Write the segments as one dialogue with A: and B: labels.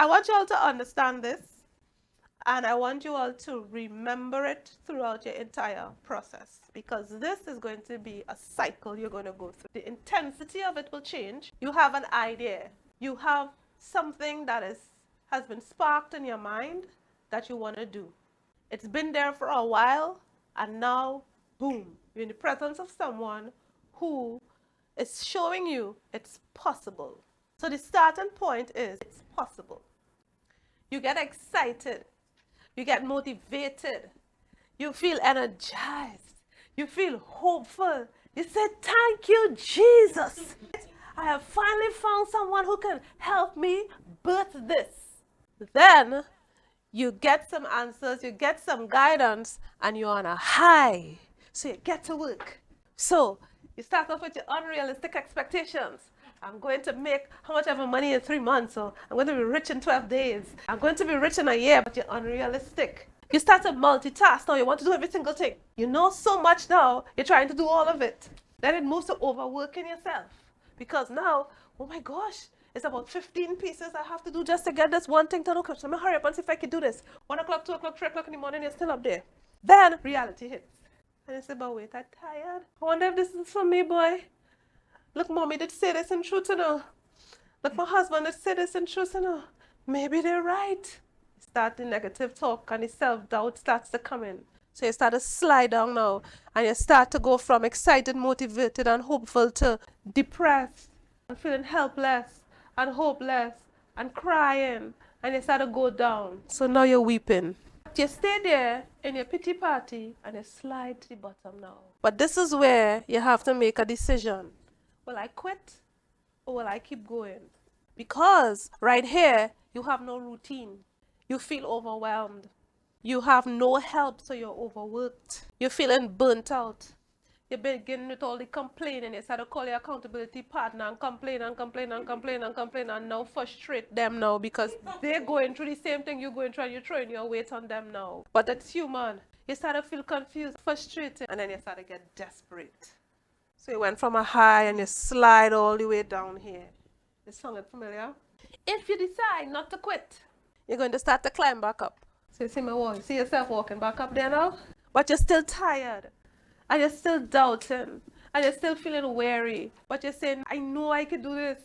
A: I want you all to understand this, and I want you all to remember it throughout your entire process, because this is going to be a cycle you're going to go through. The intensity of it will change. You have an idea. You have something that has been sparked in your mind that you want to do. It's been there for a while, and now, boom, you're in the presence of someone who is showing you it's possible. So the starting point is it's possible. You get excited. You get motivated. You feel energized. You feel hopeful. You say, thank you, Jesus. I have finally found someone who can help me birth this. Then you get some answers, you get some guidance, and you're on a high. So you get to work. So you start off with your unrealistic expectations. I'm going to make how much ever money in 3 months, or I'm going to be rich in 12 days. I'm going to be rich in a year, but you're unrealistic. You start to multitask now, you want to do every single thing. You know so much now, you're trying to do all of it. Then it moves to overworking yourself. Because now, oh my gosh, it's about 15 pieces I have to do just to get this one thing done. Okay, so let me hurry up and see if I can do this. 1 o'clock, 2 o'clock, 3 o'clock in the morning, you're still up there. Then reality hits. And you say, but wait, I'm tired. I wonder if this is for me, boy. Look, mommy did say this in truth, you know. Look, my husband did say this in truth, you know. Maybe they're right. Start the negative talk and the self-doubt starts to come in. So you start to slide down now, and you start to go from excited, motivated, and hopeful to depressed, and feeling helpless, and hopeless, and crying, and you start to go down. So now you're weeping. You stay there in your pity party, and you slide to the bottom now. But this is where you have to make a decision. Will I quit, or will I keep going? Because right here, you have no routine. You feel overwhelmed. You have no help, so you're overworked. You're feeling burnt out. You begin with all the complaining. You start to call your accountability partner and complain and complain and complain and complain, and now frustrate them now because they're going through the same thing you're going through, and you're throwing your weight on them now. But it's human. You start to feel confused, frustrated, and then you start to get desperate. So you went from a high and you slide all the way down here. This sound familiar? If you decide not to quit, you're going to start to climb back up. So you see my wall, you see yourself walking back up there now? But you're still tired, and you're still doubting, and you're still feeling weary. But you're saying, I know I can do this.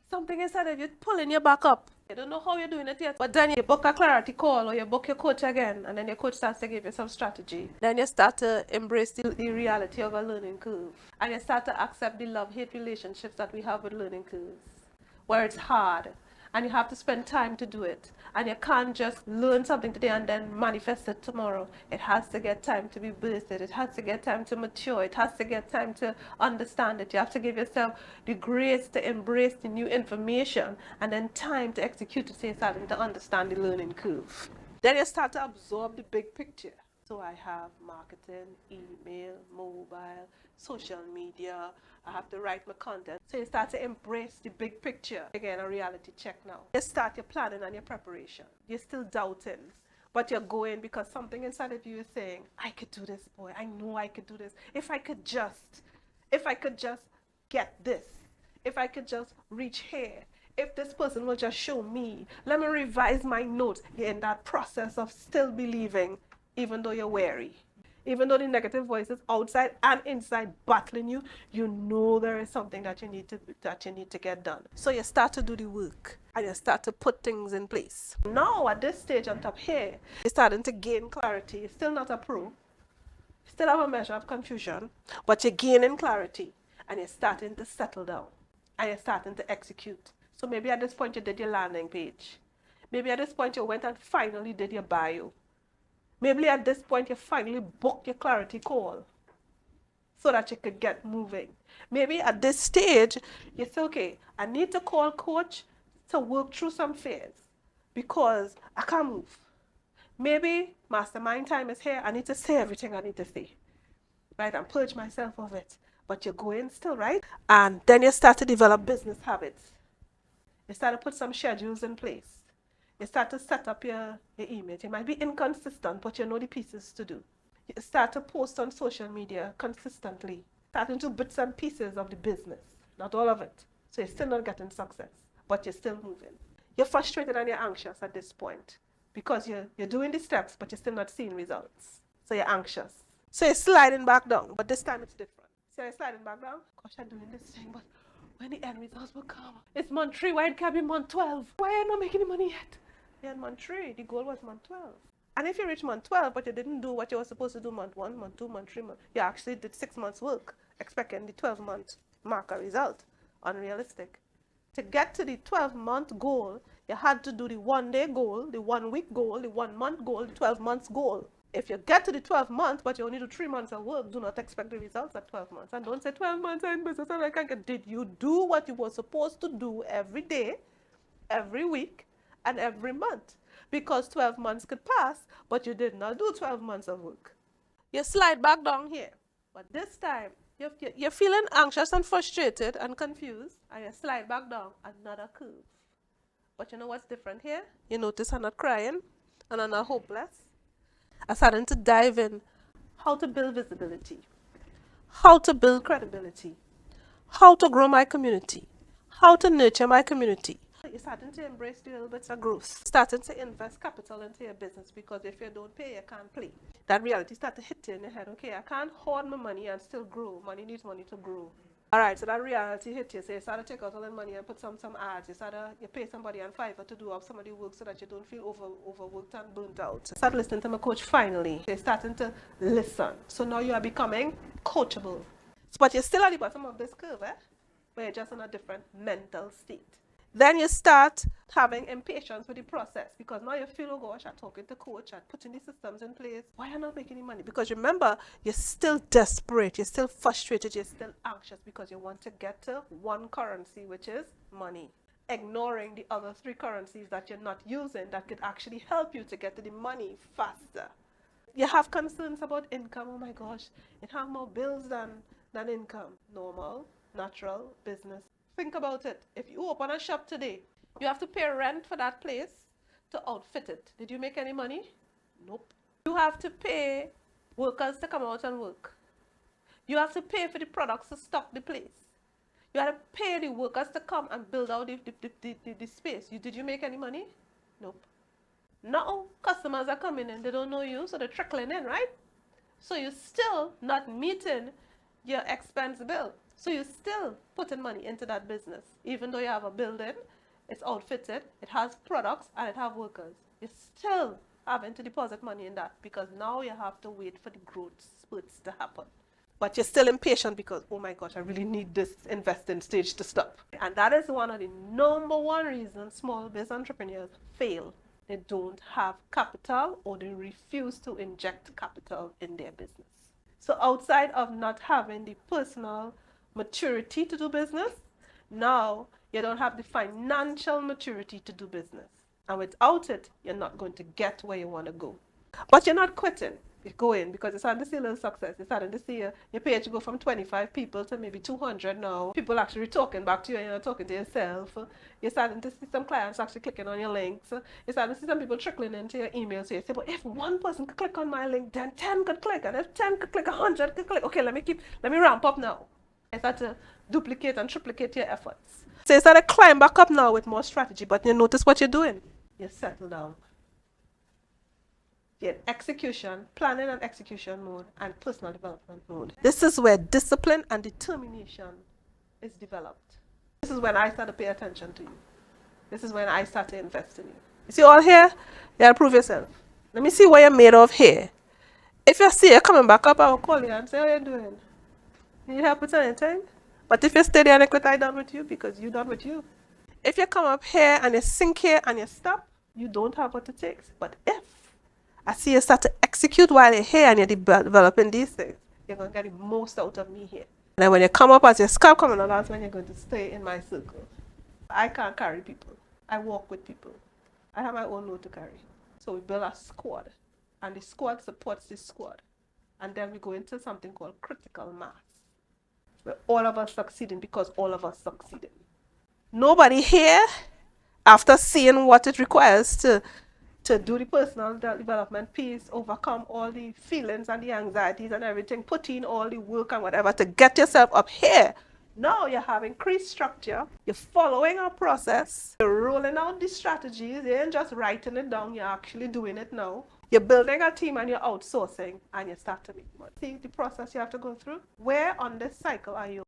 A: Something inside of you pulling you back up. You don't know how you're doing it yet, but then you book a clarity call, or you book your coach again, and then your coach starts to give you some strategy. Then you start to embrace the reality of a learning curve, and you start to accept the love-hate relationships that we have with learning curves, where it's hard, and you have to spend time to do it, and you can't just learn something today and then manifest it tomorrow. It has to get time to be birthed. It has to get time to mature. It has to get time to understand it. You have to give yourself the grace to embrace the new information, and then time to execute it, so you're starting to understand the learning curve. Then you start to absorb the big picture. So I have marketing, email, mobile, social media. I have to write my content. So you start to embrace the big picture. Again, a reality check now. You start your planning and your preparation. You're still doubting, but you're going because something inside of you is saying, I could do this, boy. I know I could do this. If I could just get this. If I could just reach here. If this person will just show me. Let me revise my notes. You're in that process of still believing, even though you're wary. Even though the negative voices outside and inside battling you, you know there is something that you need to get done. So you start to do the work, and you start to put things in place. Now at this stage on top here, you're starting to gain clarity. You're still not a pro. You still have a measure of confusion, but you're gaining clarity, and you're starting to settle down, and you're starting to execute. So maybe at this point you did your landing page. Maybe at this point you went and finally did your bio. Maybe at this point you finally booked your clarity call so that you could get moving. Maybe at this stage you say, okay, I need to call coach to work through some fears because I can't move. Maybe mastermind time is here. I need to say everything I need to say, right? And purge myself of it. But you're going still, right? And then you start to develop business habits. You start to put some schedules in place. You start to set up your image. It might be inconsistent, but you know the pieces to do. You start to post on social media consistently, starting to bits and pieces of the business, not all of it. So you're still not getting success, but you're still moving. You're frustrated and you're anxious at this point because you're doing the steps, but you're still not seeing results. So you're anxious. So you're sliding back down, but this time it's different. So you're sliding back down. Gosh, I'm doing this thing, but when the end results will come, it's month 3. Why it can't be month 12? Why are you not making any money yet? You're in month 3. The goal was month 12. And if you reach month 12, but you didn't do what you were supposed to do month 1, month 2, month 3, you actually did 6 months work, expecting the 12-month marker result. Unrealistic. To get to the 12-month goal, you had to do the 1-day goal, the 1-week goal, the 1-month goal, the 12 months goal. If you get to the 12 months, but you only do 3 months of work, do not expect the results at 12 months. And don't say 12 months in business and I can't get. Did you do what you were supposed to do every day, every week, and every month? Because 12 months could pass, but you did not do 12 months of work. You slide back down here. But this time, you're feeling anxious and frustrated and confused, and you slide back down another curve. But you know what's different here? You notice I'm not crying and I'm not hopeless. I'm starting to dive in how to build visibility, how to build credibility, how to grow my community, how to nurture my community. You're starting to embrace the little bits of growth, starting to invest capital into your business, because if you don't pay, you can't play. That reality starts to hit you in your head. Okay, I can't hoard my money and still grow. Money needs money to grow. All right, so that reality hit you. So you start to take out all the money and put some ads. You pay somebody on Fiverr to do up some of the work so that you don't feel overworked and burnt out. Start listening to my coach finally. You're starting to listen. So now you are becoming coachable. But you're still at the bottom of this curve, but you're just in a different mental state. Then you start having impatience with the process, because now you feel, oh gosh, I'm talking to coach, I'm putting the systems in place. Why are you not making any money? Because remember, you're still desperate, you're still frustrated, you're still anxious because you want to get to one currency, which is money. Ignoring the other 3 currencies that you're not using that could actually help you to get to the money faster. You have concerns about income. Oh my gosh, it have more bills than income. Normal, natural, business. Think about it. If you open a shop today, you have to pay rent for that place to outfit it. Did you make any money? Nope. You have to pay workers to come out and work. You have to pay for the products to stock the place. You have to pay the workers to come and build out the space. Did you make any money? Nope. Now customers are coming in, they don't know you, so they're trickling in, right? So you're still not meeting your expense bill. So you're still putting money into that business. Even though you have a building, it's outfitted, it has products, and it has workers. You're still having to deposit money in that, because now you have to wait for the growth spurts to happen. But you're still impatient because, oh my gosh, I really need this investing stage to stop. And that is one of the number 1 reasons small business entrepreneurs fail. They don't have capital, or they refuse to inject capital in their business. So outside of not having the personal maturity to do business, now you don't have the financial maturity to do business. And without it, you're not going to get where you want to go. But you're not quitting. You're going, because you're starting to see a little success. You're starting to see your page go from 25 people to maybe 200 now. People actually talking back to you and you're not talking to yourself. You're starting to see some clients actually clicking on your links. You're starting to see some people trickling into your email. So you say, but if 1 person could click on my link, then 10 could click. And if 10 could click, 100 could click. Okay, let me ramp up now. You start to duplicate and triplicate your efforts. So you start to climb back up now with more strategy, but you notice what you're doing. You settle down. You're in execution, planning and execution mode, and personal development mode. This is where discipline and determination is developed. This is when I start to pay attention to you. This is when I start to invest in you. You see all here? You gotta prove yourself. Let me see what you're made of here. If you see you're coming back up, I'll call you and say, how you doing? Need help with anything? But if you stay there and I quit, I done with you, because you done with you. If you come up here and you sink here and you stop, you don't have what it takes. But if I see you start to execute while you're here and you're developing these things, you're going to get the most out of me here. And then when you come up as your scalp coming along, that's when you're going to stay in my circle. I can't carry people. I walk with people. I have my own load to carry. So we build a squad, and the squad supports the squad. And then we go into something called critical mass, where all of us succeeding because all of us succeeded. Nobody here, after seeing what it requires to do the personal development piece, overcome all the feelings and the anxieties and everything, put in all the work and whatever to get yourself up here, Now you have increased structure, you're following a process, you're rolling out these strategies, you ain't just writing it down, you're actually doing it now. You're building a team and you're outsourcing and you start to make money. See the process you have to go through? Where on this cycle are you?